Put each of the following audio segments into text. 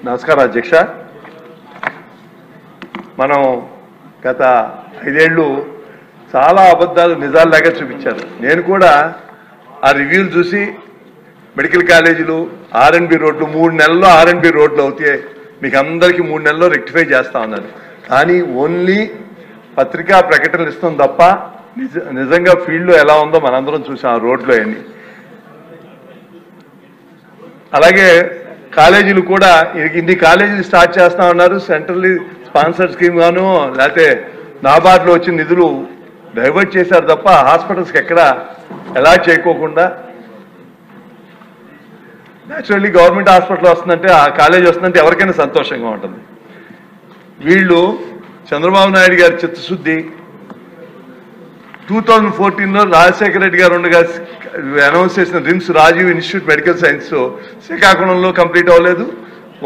నమస్కారం అధ్యక్ష. మనం గత 5 ఏళ్ళు చాలా అబద్ధాలు నిజాల్లాగా చూపించారు. నేను కూడా ఆ రివ్యూలు చూసి మెడికల్ కాలేజీలు R&B రోడ్లు 3 నెలల్లో R&B రోడ్లు అవుతాయి, మీకు అందరికీ 3 నెలల్లో రెక్టిఫై చేస్తా ఉన్నారు. కానీ ఓన్లీ పత్రికా ప్రకటనలు ఇస్తాం తప్ప నిజంగా ఫీల్డ్లో ఎలా ఉందో మనందరం చూసాం ఆ రోడ్లో అన్ని. అలాగే కాలేజీలు కూడా ఇన్ని కాలేజీలు స్టార్ట్ చేస్తా ఉన్నారు. సెంట్రల్లీ స్పాన్సర్డ్ స్కీమ్ గాను లేకపోతే నాబార్డ్లో వచ్చిన నిధులు డైవర్ట్ చేశారు తప్ప హాస్పిటల్స్కి ఎక్కడ ఎలా చేయకోకుండా న్యాచురల్లీ గవర్నమెంట్ హాస్పిటల్ వస్తుందంటే ఆ కాలేజీ వస్తుందంటే ఎవరికైనా సంతోషంగా ఉంటుంది. వీళ్ళు చంద్రబాబు నాయుడు గారి చిత్తశుద్ధి 2014లో రాజశేఖర రెడ్డి గారు ఉండగా అనౌన్స్ చేసిన RIMS Rajiv institute medical science శ్రీకాకుళంలో కంప్లీట్ అవ్వలేదు,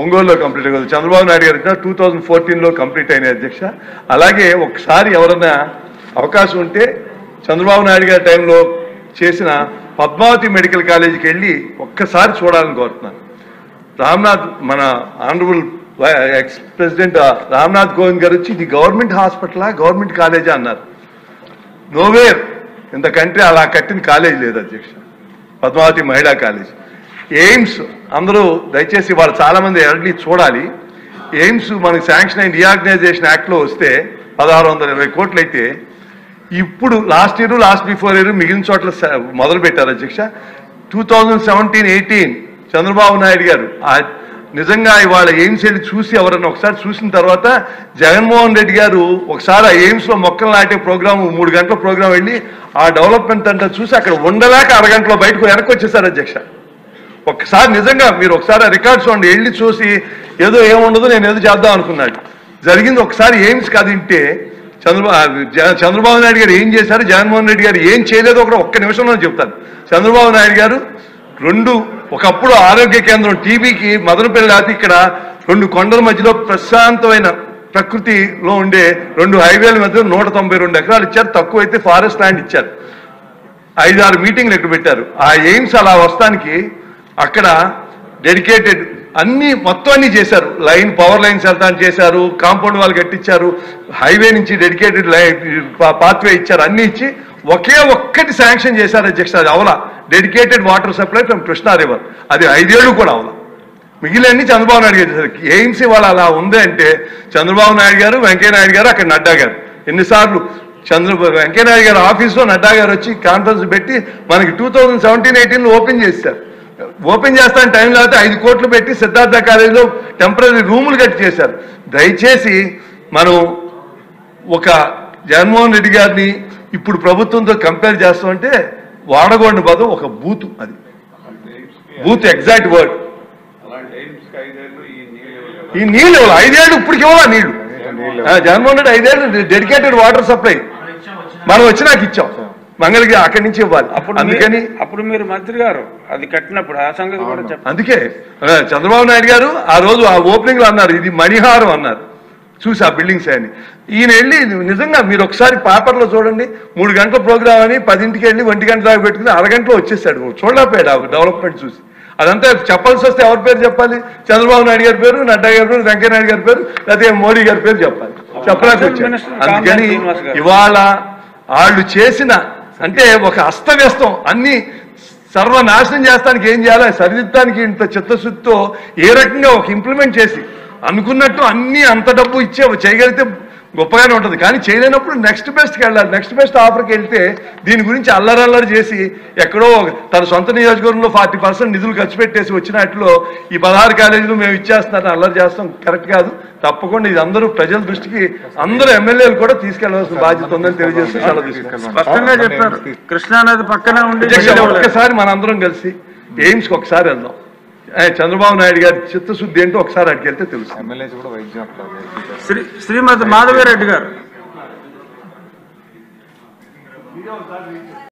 ఒంగోలులో కంప్లీట్ అవ్వలేదు. చంద్రబాబు నాయుడు గారు 2014లో కంప్లీట్ అయిన అధ్యక్ష. అలాగే ఒకసారి ఎవరైనా అవకాశం ఉంటే చంద్రబాబు నాయుడు గారి టైంలో చేసిన పద్మావతి మెడికల్ కాలేజీకి వెళ్ళి ఒక్కసారి చూడాలని కోరుతున్నాను. రామ్నాథ్ మన honourable ex president Ramnath Kovind గారు వచ్చి ఇది గవర్నమెంట్ హాస్పిటలా గవర్నమెంట్ కాలేజా అన్నారు. నోవేర్ ఇన్ ద కంట్రీ అలా కట్టిన కాలేజ్ లేదు అధ్యక్ష, పద్మావతి మహిళా కాలేజ్. ఎయిమ్స్ అందరూ దయచేసి వాళ్ళు చాలామంది ఎర్లీ చూడాలి. ఎయిమ్స్ మనకి శాంక్షన్ అయిన రీఆర్గనైజేషన్ యాక్ట్లో వస్తే 1620 కోట్లు అయితే ఇప్పుడు లాస్ట్ బిఫోర్ ఇయర్ మిగిలిన చోట్ల మొదలు పెట్టారు అధ్యక్ష. 2017-18 చంద్రబాబు నాయుడు గారు నిజంగా ఇవాళ ఎయిమ్స్ వెళ్ళి చూసి ఎవరన్నా ఒకసారి చూసిన తర్వాత జగన్మోహన్ రెడ్డి గారు ఒకసారి ఆ ఎయిమ్స్లో మొక్కలు నాటే ప్రోగ్రామ్ 3 గంటల ప్రోగ్రాం వెళ్ళి ఆ డెవలప్మెంట్ అంతా చూసి అక్కడ ఉండలేక అరగంటలో బయటకు వెనక్కి వచ్చేసారు అధ్యక్ష. ఒక్కసారి నిజంగా మీరు ఒకసారి ఆ రికార్డ్స్ ఉండి వెళ్ళి చూసి ఏదో ఏముండదు నేను ఏదో చేద్దాం అనుకున్నాడు. జరిగింది ఒకసారి ఎయిమ్స్ కాదంటే చంద్రబాబు నాయుడు గారు ఏం చేశారు, జగన్మోహన్ రెడ్డి గారు ఏం చేయలేదో కూడా ఒక్క నిమిషంలో చెప్తాను. చంద్రబాబు నాయుడు గారు ఒకప్పుడు ఆరోగ్య కేంద్రం టీబీకి మదనపల్లి రాతి ఇక్కడ 2 కొండల మధ్యలో ప్రశాంతమైన ప్రకృతిలో ఉండే 2 హైవేల మధ్య 192 ఎకరాలు ఇచ్చారు. తక్కువైతే ఫారెస్ట్ ల్యాండ్ ఇచ్చారు. 5-6 మీటింగ్లు ఇక్కడ పెట్టారు. ఆ ఎయిమ్స్ అలా వస్తానికి అక్కడ డెడికేటెడ్ మొత్తం అన్ని చేశారు. పవర్ లైన్స్ వెళ్తాను చేశారు, కాంపౌండ్ వాళ్ళు కట్టించారు, హైవే నుంచి డెడికేటెడ్ పాత్వే ఇచ్చారు, అన్ని ఇచ్చి ఒక్కటి శాంక్షన్ చేశారు అధ్యక్ష. అది అవలా dedicated water supply from Krishna river. అది 5 ఏళ్ళు కూడా అవలా. మిగిలిన చంద్రబాబు నాయుడు గారు చేశారు. ఎయిమ్స్ ఇవాళ అలా ఉంది అంటే చంద్రబాబు నాయుడు గారు, వెంకయ్యనాయుడు గారు, అక్కడ నడ్డా గారు ఎన్నిసార్లు వెంకయ్యనాయుడు గారు ఆఫీస్లో నడ్డా గారు వచ్చి కాన్ఫరెన్స్ పెట్టి మనకి 2017-18లో ఓపెన్ చేశారు. ఓపెన్ చేస్తాను టైం లేకపోతే 5 కోట్లు పెట్టి సిద్ధార్థ కాలేజీలో టెంపరీ రూములు కట్టి చేశారు. దయచేసి మనం ఒక జగన్మోహన్ రెడ్డి గారిని ఇప్పుడు ప్రభుత్వంతో కంపేర్ చేస్తామంటే వాడగొండ బదులు ఒక బూత్, అది బూత్ ఎగ్జాక్ట్ వర్డ్. ఈ నీళ్ళు 5 ఏళ్ళు ఇప్పటికి ఇవ్వాలా నీళ్లు? జగన్మోహన్ రెడ్డి 5 ఏళ్ళు డెడికేటెడ్ వాటర్ సప్లై మనం వచ్చినాక ఇచ్చాం, మంగళగిరి అక్కడి నుంచి ఇవ్వాలి. అందుకని అప్పుడు మీరు మంత్రి గారు అది కట్టినప్పుడు ఆ సంగతి కూడా చెప్పండి. అందుకే చంద్రబాబు నాయుడు గారు ఆ రోజు ఆ ఓపెనింగ్ లో అన్నారు ఇది మణిహారం అన్నారు. చూసి ఆ బిల్డింగ్స్ అని ఈయన వెళ్ళి నిజంగా మీరు ఒకసారి పేపర్లో చూడండి, 3 గంటల ప్రోగ్రామ్ అని 10ంటికి వెళ్ళి 1 గంట దాకా పెట్టుకుని అరగంటలో వచ్చేసాడు. చూడలేకపోయాడు ఆ డెవలప్మెంట్ చూసి. అదంతా చెప్పాల్సి వస్తే ఎవరి పేరు చెప్పాలి? చంద్రబాబు నాయుడు గారి పేరు, నడ్డా గారి పేరు, వెంకయ్యనాయుడు గారి పేరు, లేకపోతే మోడీ గారి పేరు చెప్పాలి. చెప్పలేకపోయాడు. అందుకని ఇవాళ వాళ్ళు చేసిన అంటే ఒక అస్తవ్యస్తం అన్ని సర్వనాశనం చేస్తానికి ఏం చేయాలి, సరిదిద్దానికి ఇంత చిత్తశుద్ధితో ఏ రకంగా ఒక ఇంప్లిమెంట్ చేసి అనుకున్నట్టు అన్ని అంత డబ్బు ఇచ్చే చేయగలిగితే గొప్పగానే ఉంటుంది. కానీ చేయలేనప్పుడు నెక్స్ట్ బెస్ట్కి వెళ్ళాలి. నెక్స్ట్ బెస్ట్ ఆఫర్కి వెళ్తే దీని గురించి అల్లరల్లరి చేసి ఎక్కడో తన సొంత నియోజకవర్గంలో 40% నిధులు ఖర్చు పెట్టేసి వచ్చినట్లో ఈ 16 కాలేజీలు మేము ఇచ్చేస్తున్నారని అల్లరి చేస్తాం కరెక్ట్ కాదు. తప్పకుండా ఇది అందరూ ప్రజల దృష్టికి అందరూ ఎమ్మెల్యేలు కూడా తీసుకెళ్లవలసిన బాధ్యత ఉందని తెలియజేస్తూ స్పష్టంగా చెప్పారు. కృష్ణానది పక్కనే ఉండి ఒక్కసారి మనందరం కలిసి ఎయిమ్స్కి ఒకసారి వెళ్దాం. చంద్రబాబు నాయుడు గారి చిత్తశుద్ధి ఏంటో ఒకసారి అక్కడికి వెళ్తే తెలుసు. శ్రీమతి మాధవి రెడ్డి గారు